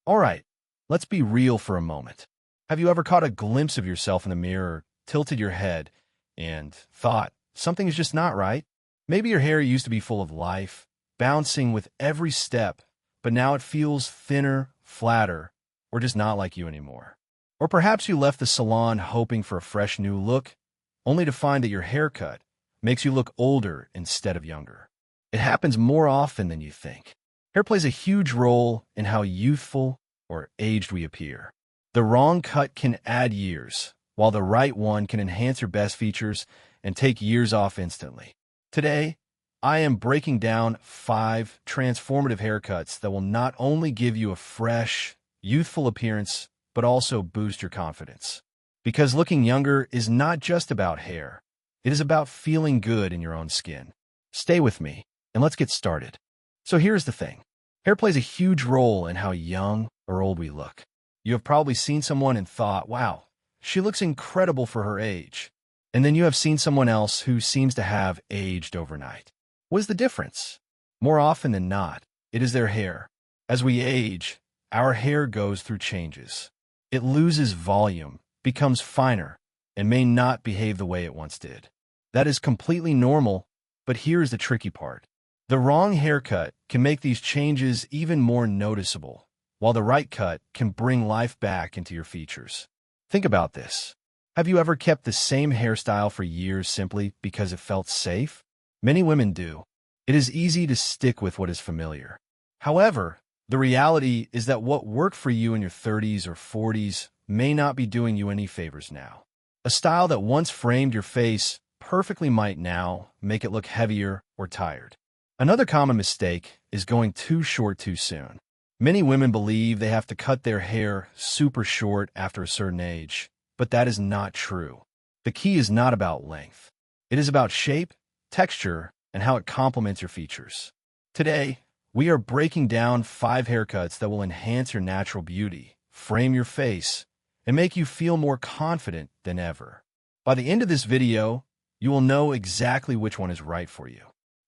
All right, let's be real for a moment. Have you ever caught a glimpse of yourself in the mirror, tilted your head, and thought, something is just not right? Maybe your hair used to be full of life, bouncing with every step, but now it feels thinner, flatter, or just not like you anymore. Or perhaps you left the salon hoping for a fresh new look, only to find that your haircut makes you look older instead of younger. It happens more often than you think. Hair plays a huge role in how youthful or aged we appear. The wrong cut can add years, while the right one can enhance your best features and take years off instantly. Today, I am breaking down 5 transformative haircuts that will not only give you a fresh, youthful appearance, but also boost your confidence. Because looking younger is not just about hair. It is about feeling good in your own skin. Stay with me, and let's get started. So here's the thing. Hair plays a huge role in how young or old we look. You have probably seen someone and thought, wow, she looks incredible for her age. And then you have seen someone else who seems to have aged overnight. What is the difference? More often than not, it is their hair. As we age, our hair goes through changes. It loses volume, becomes finer, and may not behave the way it once did. That is completely normal, but here's the tricky part. The wrong haircut can make these changes even more noticeable, while the right cut can bring life back into your features. Think about this. Have you ever kept the same hairstyle for years simply because it felt safe? Many women do. It is easy to stick with what is familiar. However, the reality is that what worked for you in your 30s or 40s may not be doing you any favors now. A style that once framed your face perfectly might now make it look heavier or tired. Another common mistake is going too short too soon. Many women believe they have to cut their hair super short after a certain age, but that is not true. The key is not about length. It is about shape, texture, and how it complements your features. Today, we are breaking down 5 haircuts that will enhance your natural beauty, frame your face, and make you feel more confident than ever. By the end of this video, you will know exactly which one is right for you.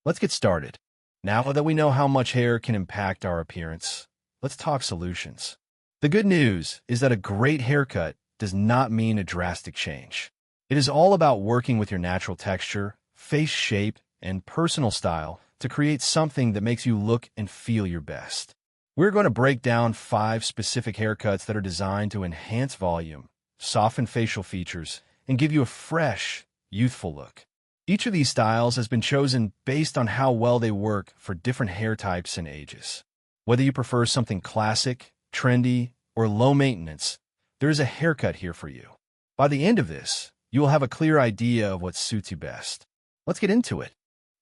Let's get started. Now that we know how much hair can impact our appearance, let's talk solutions. The good news is that a great haircut does not mean a drastic change. It is all about working with your natural texture, face shape, and personal style to create something that makes you look and feel your best. We're going to break down 5 specific haircuts that are designed to enhance volume, soften facial features, and give you a fresh, youthful look. Each of these styles has been chosen based on how well they work for different hair types and ages. Whether you prefer something classic, trendy, or low maintenance, there is a haircut here for you. By the end of this, you will have a clear idea of what suits you best. Let's get into it.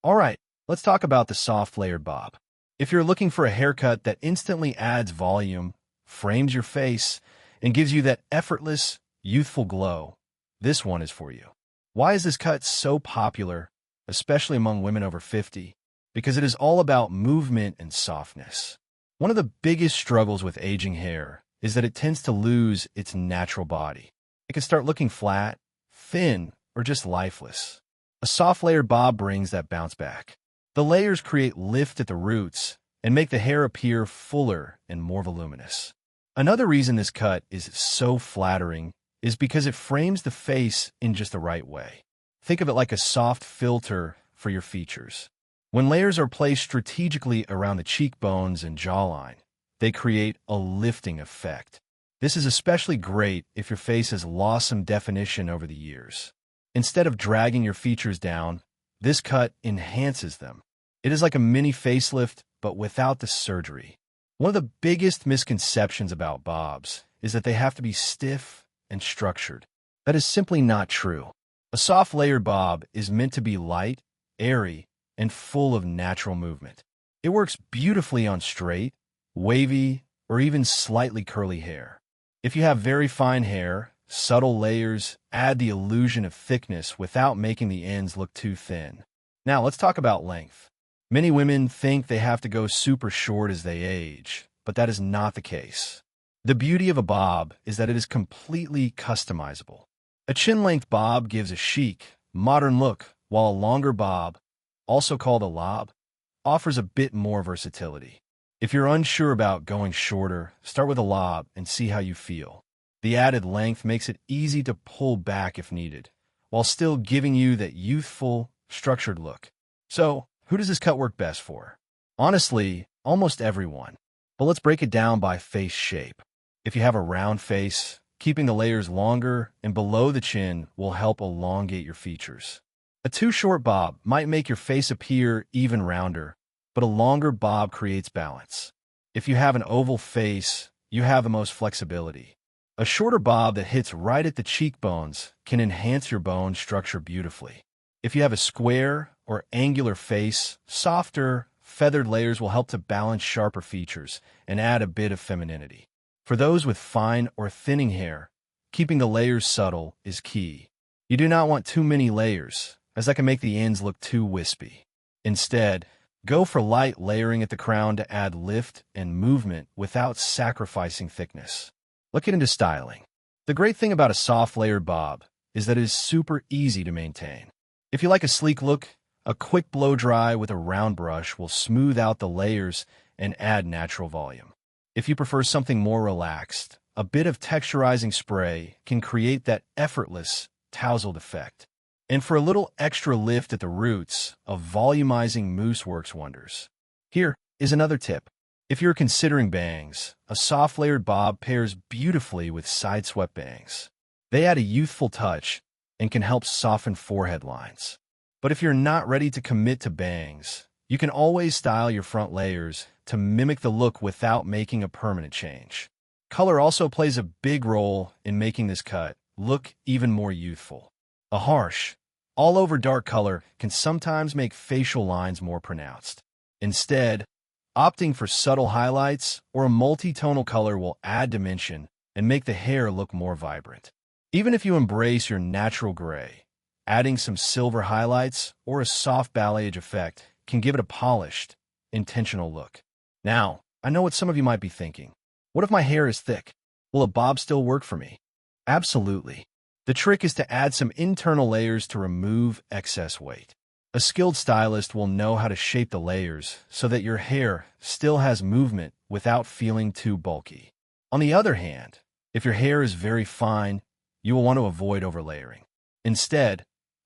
All right, let's talk about the soft layered bob. If you're looking for a haircut that instantly adds volume, frames your face, and gives you that effortless, youthful glow, this one is for you. Why is this cut so popular, especially among women over 50? Because it is all about movement and softness. One of the biggest struggles with aging hair is that it tends to lose its natural body. It can start looking flat, thin, or just lifeless. A soft layered bob brings that bounce back. The layers create lift at the roots and make the hair appear fuller and more voluminous. Another reason this cut is so flattering is because it frames the face in just the right way. Think of it like a soft filter for your features. When layers are placed strategically around the cheekbones and jawline, they create a lifting effect. This is especially great if your face has lost some definition over the years. Instead of dragging your features down, this cut enhances them. It is like a mini facelift, but without the surgery. One of the biggest misconceptions about bobs is that they have to be stiff and structured. That is simply not true. A soft layered bob is meant to be light, airy, and full of natural movement. It works beautifully on straight, wavy, or even slightly curly hair. If you have very fine hair, subtle layers add the illusion of thickness without making the ends look too thin. Now let's talk about length. Many women think they have to go super short as they age, but that is not the case. The beauty of a bob is that it is completely customizable. A chin-length bob gives a chic, modern look, while a longer bob, also called a lob, offers a bit more versatility. If you're unsure about going shorter, start with a lob and see how you feel. The added length makes it easy to pull back if needed, while still giving you that youthful, structured look. So, who does this cut work best for? Honestly, almost everyone. But let's break it down by face shape. If you have a round face, keeping the layers longer and below the chin will help elongate your features. A too short bob might make your face appear even rounder, but a longer bob creates balance. If you have an oval face, you have the most flexibility. A shorter bob that hits right at the cheekbones can enhance your bone structure beautifully. If you have a square or angular face, softer, feathered layers will help to balance sharper features and add a bit of femininity. For those with fine or thinning hair, keeping the layers subtle is key. You do not want too many layers, as that can make the ends look too wispy. Instead, go for light layering at the crown to add lift and movement without sacrificing thickness. Let's get into styling. The great thing about a soft layered bob is that it is super easy to maintain. If you like a sleek look, a quick blow dry with a round brush will smooth out the layers and add natural volume. If you prefer something more relaxed, a bit of texturizing spray can create that effortless, tousled effect. And for a little extra lift at the roots, a volumizing mousse works wonders. Here is another tip. If you're considering bangs, a soft layered bob pairs beautifully with side-swept bangs. They add a youthful touch and can help soften forehead lines. But if you're not ready to commit to bangs, you can always style your front layers to mimic the look without making a permanent change. Color also plays a big role in making this cut look even more youthful. A harsh, all-over dark color can sometimes make facial lines more pronounced. Instead, opting for subtle highlights or a multi-tonal color will add dimension and make the hair look more vibrant. Even if you embrace your natural gray, adding some silver highlights or a soft balayage effect can give it a polished, intentional look. Now, I know what some of you might be thinking. What if my hair is thick? Will a bob still work for me? Absolutely. The trick is to add some internal layers to remove excess weight. A skilled stylist will know how to shape the layers so that your hair still has movement without feeling too bulky. On the other hand, if your hair is very fine, you will want to avoid overlayering. Instead,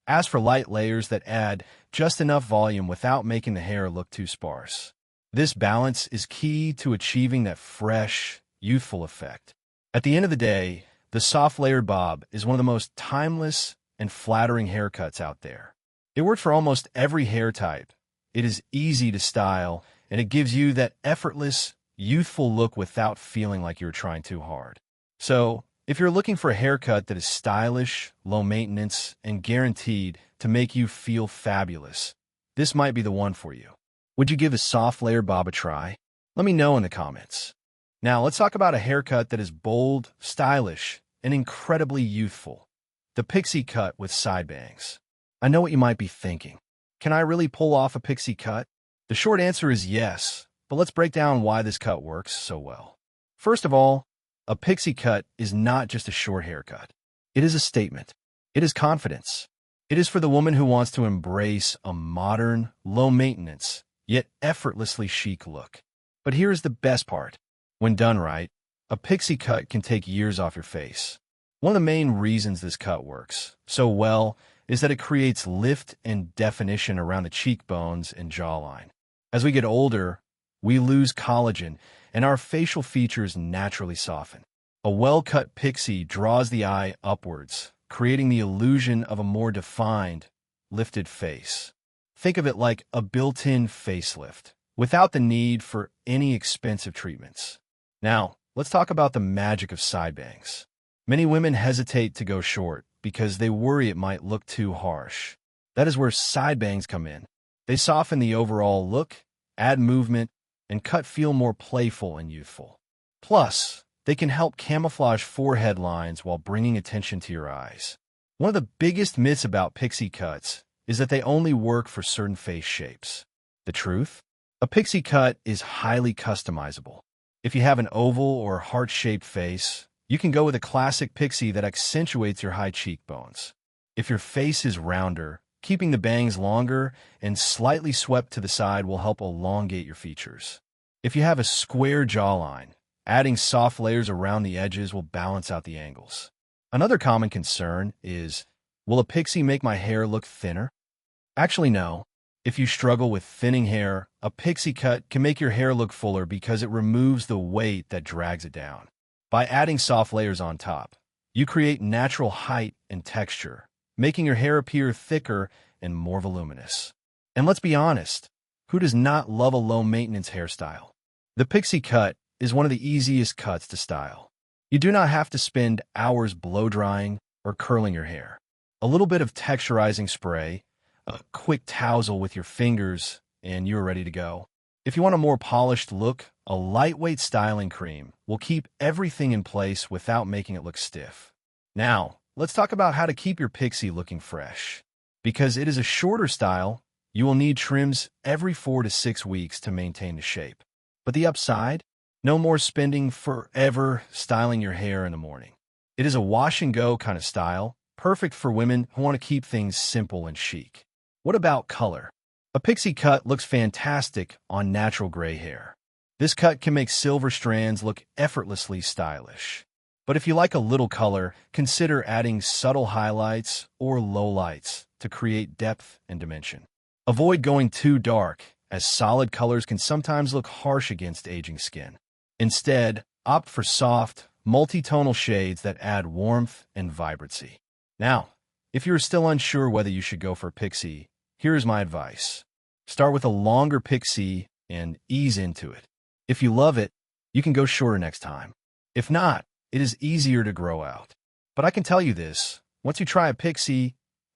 ask for light layers that add just enough volume without making the hair look too sparse. This balance is key to achieving that fresh, youthful effect. At the end of the day, the soft layered bob is one of the most timeless and flattering haircuts out there. It works for almost every hair type. It is easy to style, and it gives you that effortless, youthful look without feeling like you're trying too hard. So, if you're looking for a haircut that is stylish, low maintenance, and guaranteed to make you feel fabulous, this might be the one for you. Would you give a soft layered bob a try? Let me know in the comments. Now, let's talk about a haircut that is bold, stylish, and incredibly youthful. The Pixie cut with side bangs. I know what you might be thinking. Can I really pull off a Pixie cut? The short answer is yes, but let's break down why this cut works so well. First of all, a Pixie cut is not just a short haircut. It is a statement. It is confidence. It is for the woman who wants to embrace a modern, low-maintenance, yet effortlessly chic look. But here's the best part. When done right, a Pixie cut can take years off your face. One of the main reasons this cut works so well is that it creates lift and definition around the cheekbones and jawline. As we get older, we lose collagen, and our facial features naturally soften. A well-cut Pixie draws the eye upwards, creating the illusion of a more defined, lifted face. Think of it like a built-in facelift, without the need for any expensive treatments. Now, let's talk about the magic of side bangs. Many women hesitate to go short because they worry it might look too harsh. That is where side bangs come in. They soften the overall look, add movement, and cut feel more playful and youthful. Plus, they can help camouflage forehead lines while bringing attention to your eyes. One of the biggest myths about Pixie cuts is that they only work for certain face shapes. The truth? A Pixie cut is highly customizable. If you have an oval or heart-shaped face, you can go with a classic Pixie that accentuates your high cheekbones. If your face is rounder, keeping the bangs longer and slightly swept to the side will help elongate your features. If you have a square jawline, adding soft layers around the edges will balance out the angles. Another common concern is, will a pixie make my hair look thinner? Actually, no. If you struggle with thinning hair, a pixie cut can make your hair look fuller because it removes the weight that drags it down. By adding soft layers on top, you create natural height and texture, making your hair appear thicker and more voluminous. And let's be honest, who does not love a low-maintenance hairstyle? The pixie cut is one of the easiest cuts to style. You do not have to spend hours blow-drying or curling your hair. A little bit of texturizing spray, a quick tousle with your fingers, and you're ready to go. If you want a more polished look, a lightweight styling cream will keep everything in place without making it look stiff. Now, let's talk about how to keep your pixie looking fresh. Because it is a shorter style, you will need trims every 4 to 6 weeks to maintain the shape. But the upside? No more spending forever styling your hair in the morning. It is a wash-and-go kind of style, perfect for women who want to keep things simple and chic. What about color? A pixie cut looks fantastic on natural gray hair. This cut can make silver strands look effortlessly stylish. But if you like a little color, consider adding subtle highlights or lowlights to create depth and dimension. Avoid going too dark, as solid colors can sometimes look harsh against aging skin. Instead, opt for soft, multi-tonal shades that add warmth and vibrancy. Now, if you're still unsure whether you should go for pixie, here's my advice. Start with a longer pixie and ease into it. If you love it, you can go shorter next time. If not, it is easier to grow out. But I can tell you this, once you try a pixie,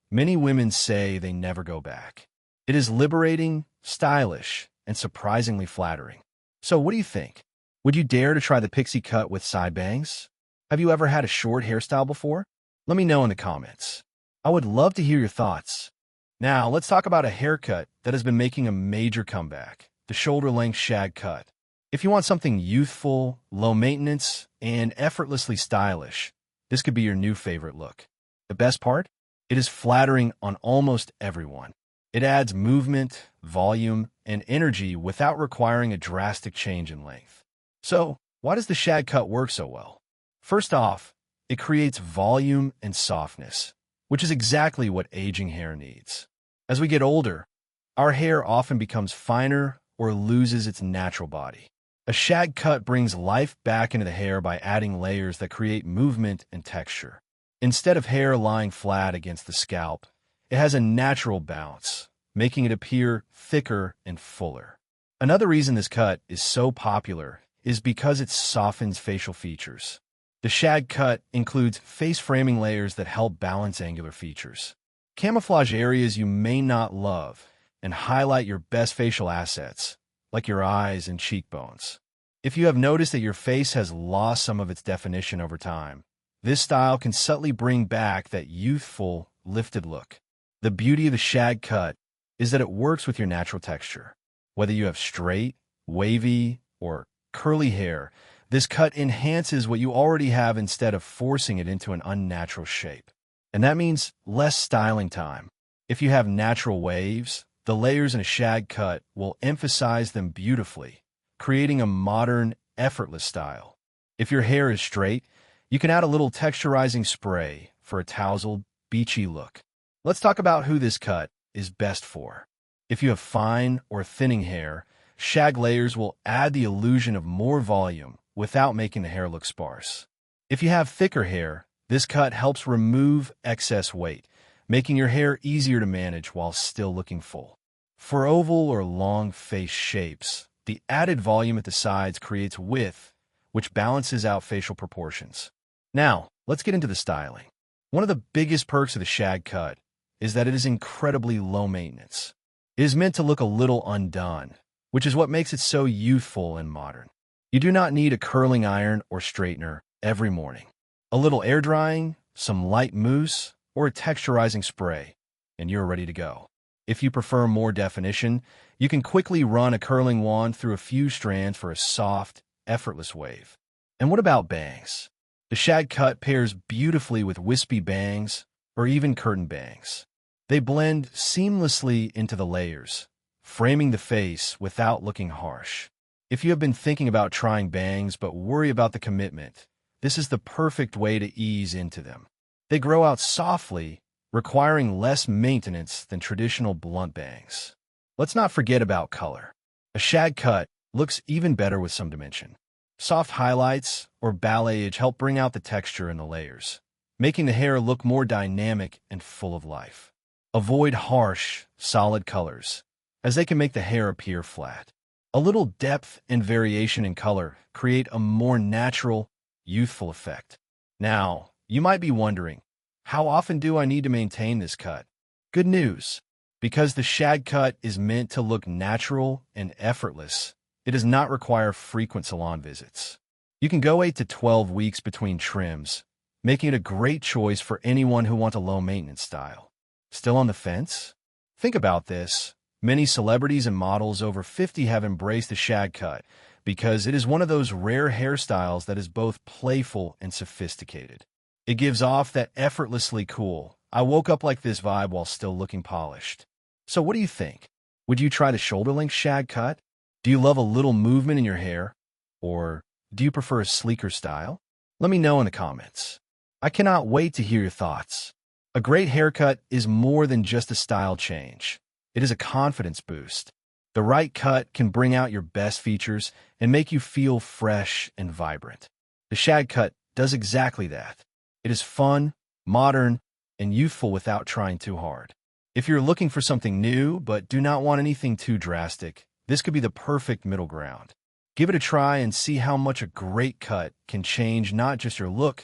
many women say they never go back. It is liberating, stylish, and surprisingly flattering. So what do you think? Would you dare to try the pixie cut with side bangs? Have you ever had a short hairstyle before? Let me know in the comments. I would love to hear your thoughts. Now, let's talk about a haircut that has been making a major comeback, the shoulder-length shag cut. If you want something youthful, low-maintenance, and effortlessly stylish, this could be your new favorite look. The best part? It is flattering on almost everyone. It adds movement, volume, and energy without requiring a drastic change in length. So, why does the shag cut work so well? First off, it creates volume and softness, which is exactly what aging hair needs. As we get older, our hair often becomes finer or loses its natural body. A shag cut brings life back into the hair by adding layers that create movement and texture. Instead of hair lying flat against the scalp, it has a natural bounce, making it appear thicker and fuller. Another reason this cut is so popular is because it softens facial features. The shag cut includes face-framing layers that help balance angular features, camouflage areas you may not love, and highlight your best facial assets, like your eyes and cheekbones. If you have noticed that your face has lost some of its definition over time, this style can subtly bring back that youthful, lifted look. The beauty of the shag cut is that it works with your natural texture. Whether you have straight, wavy, or curly hair, this cut enhances what you already have instead of forcing it into an unnatural shape. And that means less styling time. If you have natural waves, the layers in a shag cut will emphasize them beautifully, creating a modern, effortless style. If your hair is straight, you can add a little texturizing spray for a tousled, beachy look. Let's talk about who this cut is best for. If you have fine or thinning hair, shag layers will add the illusion of more volume without making the hair look sparse. If you have thicker hair, this cut helps remove excess weight, making your hair easier to manage while still looking full. For oval or long face shapes, the added volume at the sides creates width, which balances out facial proportions. Now, let's get into the styling. One of the biggest perks of the shag cut is that it is incredibly low maintenance. It is meant to look a little undone, which is what makes it so youthful and modern. You do not need a curling iron or straightener every morning. A little air drying, some light mousse, or a texturizing spray, and you're ready to go. If you prefer more definition, you can quickly run a curling wand through a few strands for a soft, effortless wave. And what about bangs? The shag cut pairs beautifully with wispy bangs or even curtain bangs. They blend seamlessly into the layers, framing the face without looking harsh. If you have been thinking about trying bangs but worry about the commitment, this is the perfect way to ease into them. They grow out softly, requiring less maintenance than traditional blunt bangs. Let's not forget about color. A shag cut looks even better with some dimension. Soft highlights or balayage help bring out the texture and the layers, making the hair look more dynamic and full of life. Avoid harsh, solid colors, as they can make the hair appear flat. A little depth and variation in color create a more natural, youthful effect. Now, you might be wondering, how often do I need to maintain this cut? Good news! Because the shag cut is meant to look natural and effortless, it does not require frequent salon visits. You can go 8 to 12 weeks between trims, making it a great choice for anyone who wants a low-maintenance style. Still on the fence? Think about this. Many celebrities and models over 50 have embraced the shag cut because it is one of those rare hairstyles that is both playful and sophisticated. It gives off that effortlessly cool, I woke up like this vibe while still looking polished. So what do you think? Would you try the shoulder-length shag cut? Do you love a little movement in your hair? Or do you prefer a sleeker style? Let me know in the comments. I cannot wait to hear your thoughts. A great haircut is more than just a style change. It is a confidence boost. The right cut can bring out your best features and make you feel fresh and vibrant. The shag cut does exactly that. It is fun, modern, and youthful without trying too hard. If you're looking for something new but do not want anything too drastic, this could be the perfect middle ground. Give it a try and see how much a great cut can change not just your look,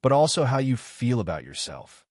but also how you feel about yourself.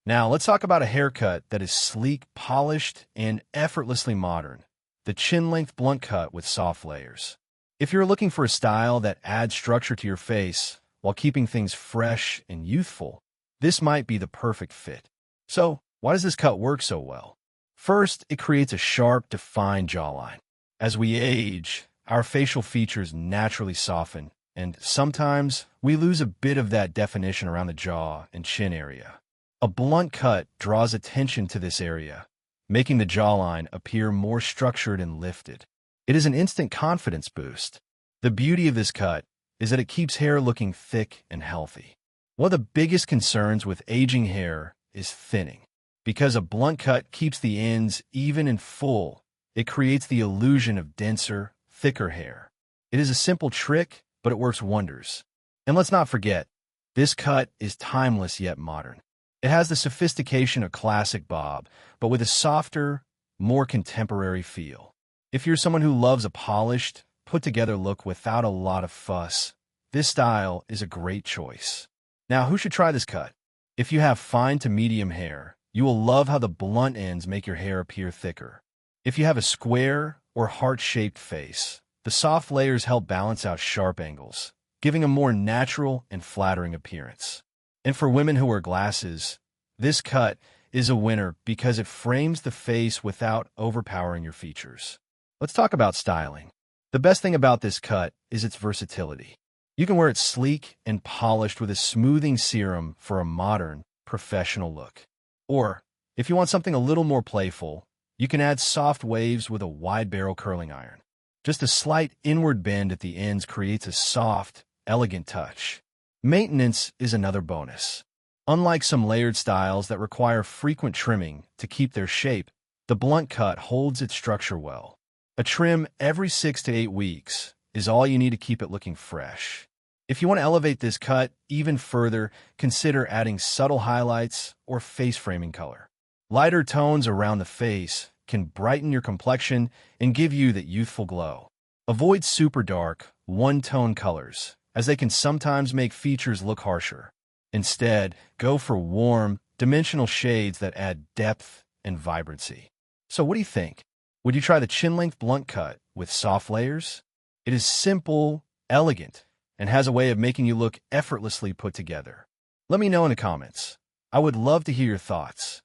Now, let's talk about a haircut that is sleek, polished, and effortlessly modern. The chin-length blunt cut with soft layers. If you're looking for a style that adds structure to your face while keeping things fresh and youthful, this might be the perfect fit. So, why does this cut work so well? First, it creates a sharp, defined jawline. As we age, our facial features naturally soften, and sometimes we lose a bit of that definition around the jaw and chin area. A blunt cut draws attention to this area, making the jawline appear more structured and lifted. It is an instant confidence boost. The beauty of this cut is that it keeps hair looking thick and healthy. One of the biggest concerns with aging hair is thinning. Because a blunt cut keeps the ends even and full, it creates the illusion of denser, thicker hair. It is a simple trick, but it works wonders. And let's not forget, this cut is timeless yet modern. It has the sophistication of classic bob, but with a softer, more contemporary feel. If you're someone who loves a polished, put-together look without a lot of fuss, this style is a great choice. Now, who should try this cut? If you have fine to medium hair, you will love how the blunt ends make your hair appear thicker. If you have a square or heart-shaped face, the soft layers help balance out sharp angles, giving a more natural and flattering appearance. And for women who wear glasses, this cut is a winner because it frames the face without overpowering your features. Let's talk about styling. The best thing about this cut is its versatility. You can wear it sleek and polished with a smoothing serum for a modern, professional look. Or, if you want something a little more playful, you can add soft waves with a wide barrel curling iron. Just a slight inward bend at the ends creates a soft, elegant touch. Maintenance is another bonus. Unlike some layered styles that require frequent trimming to keep their shape, the blunt cut holds its structure well. A trim every 6 to 8 weeks is all you need to keep it looking fresh. If you want to elevate this cut even further, consider adding subtle highlights or face framing color. Lighter tones around the face can brighten your complexion and give you that youthful glow. Avoid super dark, one-tone colors, as they can sometimes make features look harsher. Instead, go for warm, dimensional shades that add depth and vibrancy. So what do you think? Would you try the chin-length blunt cut with soft layers? It is simple, elegant, and has a way of making you look effortlessly put together. Let me know in the comments. I would love to hear your thoughts.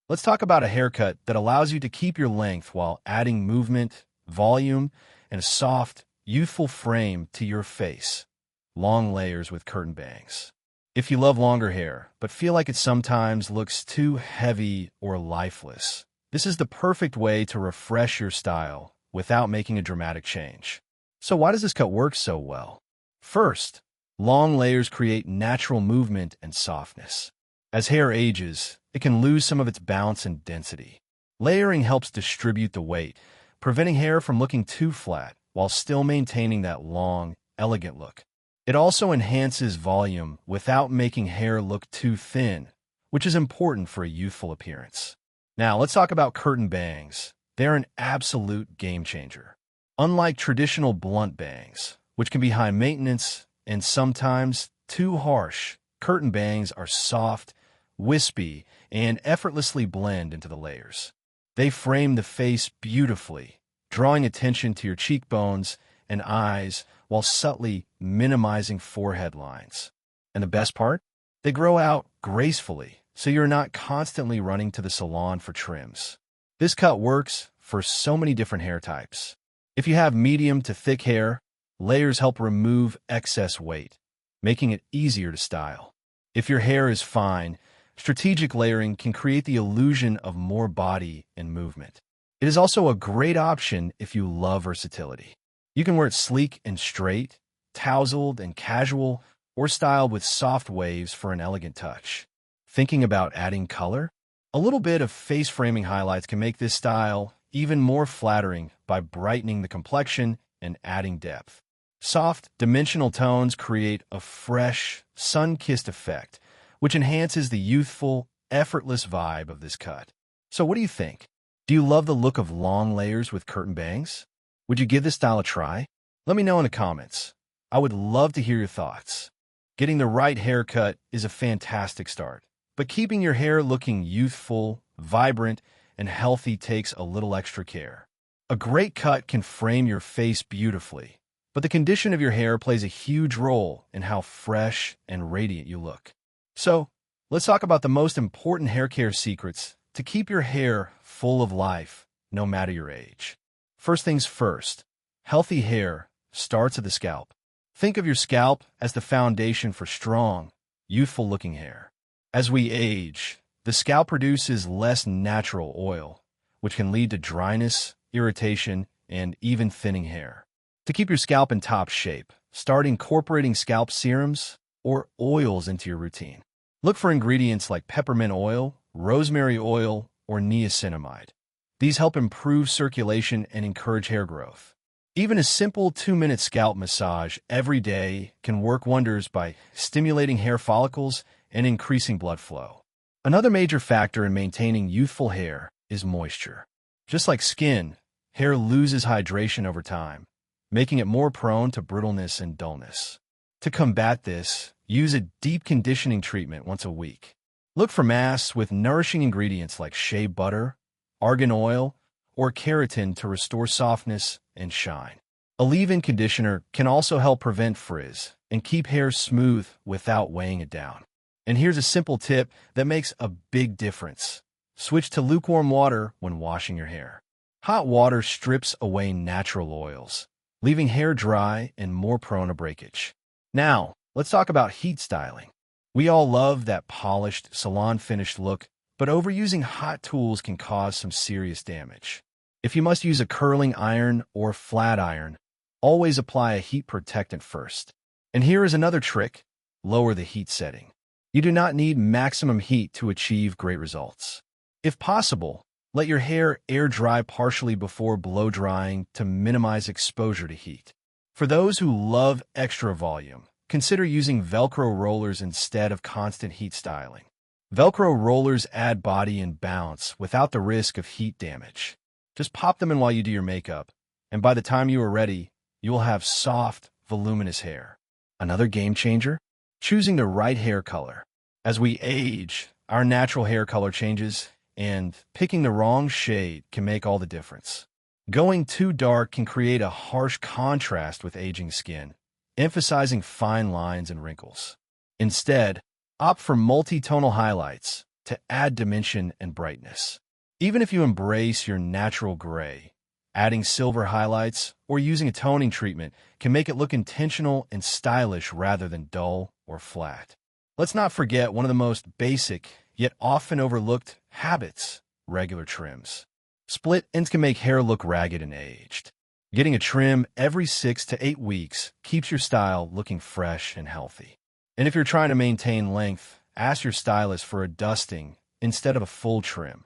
Let's talk about a haircut that allows you to keep your length while adding movement, volume, and a soft, youthful frame to your face. Long layers with curtain bangs. If you love longer hair, but feel like it sometimes looks too heavy or lifeless, this is the perfect way to refresh your style without making a dramatic change. So why does this cut work so well? First, long layers create natural movement and softness. As hair ages, it can lose some of its bounce and density. Layering helps distribute the weight, preventing hair from looking too flat while still maintaining that long, elegant look. It also enhances volume without making hair look too thin, which is important for a youthful appearance. Now, let's talk about curtain bangs. They're an absolute game changer. Unlike traditional blunt bangs, which can be high maintenance and sometimes too harsh, curtain bangs are soft, wispy, and effortlessly blend into the layers. They frame the face beautifully, drawing attention to your cheekbones and eyes while subtly minimizing forehead lines. And the best part? They grow out gracefully, so you're not constantly running to the salon for trims. This cut works for so many different hair types. If you have medium to thick hair, layers help remove excess weight, making it easier to style. If your hair is fine, strategic layering can create the illusion of more body and movement. It is also a great option if you love versatility. You can wear it sleek and straight, tousled and casual, or styled with soft waves for an elegant touch. Thinking about adding color? A little bit of face framing highlights can make this style even more flattering by brightening the complexion and adding depth. Soft, dimensional tones create a fresh, sun-kissed effect, which enhances the youthful, effortless vibe of this cut. So what do you think? Do you love the look of long layers with curtain bangs? Would you give this style a try? Let me know in the comments. I would love to hear your thoughts. Getting the right haircut is a fantastic start, but keeping your hair looking youthful, vibrant, and healthy takes a little extra care. A great cut can frame your face beautifully, but the condition of your hair plays a huge role in how fresh and radiant you look. So, let's talk about the most important hair care secrets to keep your hair full of life, no matter your age. First things first, healthy hair starts at the scalp. Think of your scalp as the foundation for strong, youthful-looking hair. As we age, the scalp produces less natural oil, which can lead to dryness, irritation, and even thinning hair. To keep your scalp in top shape, start incorporating scalp serums or oils into your routine. Look for ingredients like peppermint oil, rosemary oil, or niacinamide. These help improve circulation and encourage hair growth. Even a simple 2-minute scalp massage every day can work wonders by stimulating hair follicles and increasing blood flow. Another major factor in maintaining youthful hair is moisture. Just like skin, hair loses hydration over time, making it more prone to brittleness and dullness. To combat this, use a deep conditioning treatment once a week. Look for masks with nourishing ingredients like shea butter, argan oil, or keratin to restore softness and shine. A leave-in conditioner can also help prevent frizz and keep hair smooth without weighing it down. And here's a simple tip that makes a big difference. Switch to lukewarm water when washing your hair. Hot water strips away natural oils, leaving hair dry and more prone to breakage. Now, let's talk about heat styling. We all love that polished, salon-finished look, but overusing hot tools can cause some serious damage. If you must use a curling iron or flat iron, always apply a heat protectant first. And here is another trick: lower the heat setting. You do not need maximum heat to achieve great results. If possible, let your hair air dry partially before blow drying to minimize exposure to heat. For those who love extra volume, consider using Velcro rollers instead of constant heat styling. Velcro rollers add body and bounce without the risk of heat damage. Just pop them in while you do your makeup, and by the time you are ready, you will have soft, voluminous hair. Another game changer? Choosing the right hair color. As we age, our natural hair color changes, and picking the wrong shade can make all the difference. Going too dark can create a harsh contrast with aging skin, emphasizing fine lines and wrinkles. Instead, opt for multi-tonal highlights to add dimension and brightness. Even if you embrace your natural gray, adding silver highlights or using a toning treatment can make it look intentional and stylish rather than dull or flat. Let's not forget one of the most basic, yet often overlooked habits: regular trims. Split ends can make hair look ragged and aged. Getting a trim every 6 to 8 weeks keeps your style looking fresh and healthy. And if you're trying to maintain length, ask your stylist for a dusting instead of a full trim.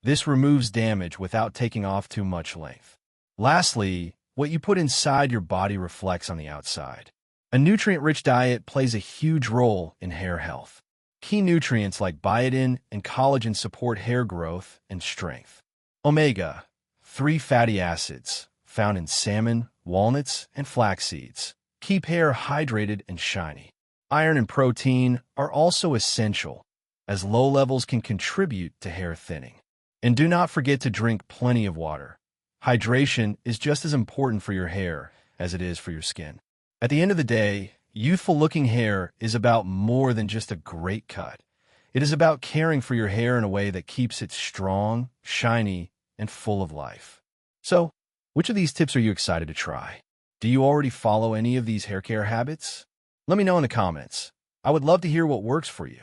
This removes damage without taking off too much length. Lastly, what you put inside your body reflects on the outside. A nutrient-rich diet plays a huge role in hair health. Key nutrients like biotin and collagen support hair growth and strength. Omega-3 fatty acids, found in salmon, walnuts, and flax seeds, keep hair hydrated and shiny. Iron and protein are also essential, as low levels can contribute to hair thinning. And do not forget to drink plenty of water. Hydration is just as important for your hair as it is for your skin. At the end of the day, youthful-looking hair is about more than just a great cut. It is about caring for your hair in a way that keeps it strong, shiny, and full of life. So, which of these tips are you excited to try? Do you already follow any of these hair care habits? Let me know in the comments. I would love to hear what works for you.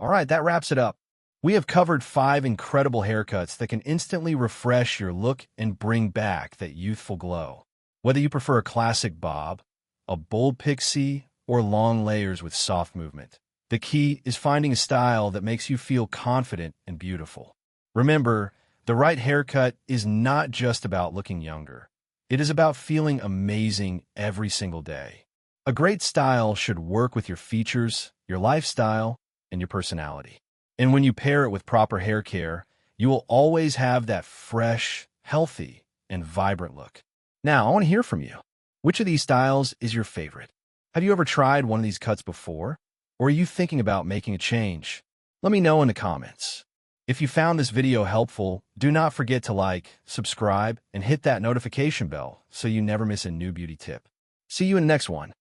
All right, that wraps it up. We have covered 5 incredible haircuts that can instantly refresh your look and bring back that youthful glow. Whether you prefer a classic bob, a bold pixie, or long layers with soft movement, the key is finding a style that makes you feel confident and beautiful. Remember, the right haircut is not just about looking younger. It is about feeling amazing every single day. A great style should work with your features, your lifestyle, and your personality. And when you pair it with proper hair care, you will always have that fresh, healthy, and vibrant look. Now, I want to hear from you. Which of these styles is your favorite? Have you ever tried one of these cuts before? Or are you thinking about making a change? Let me know in the comments. If you found this video helpful, do not forget to like, subscribe, and hit that notification bell so you never miss a new beauty tip. See you in the next one.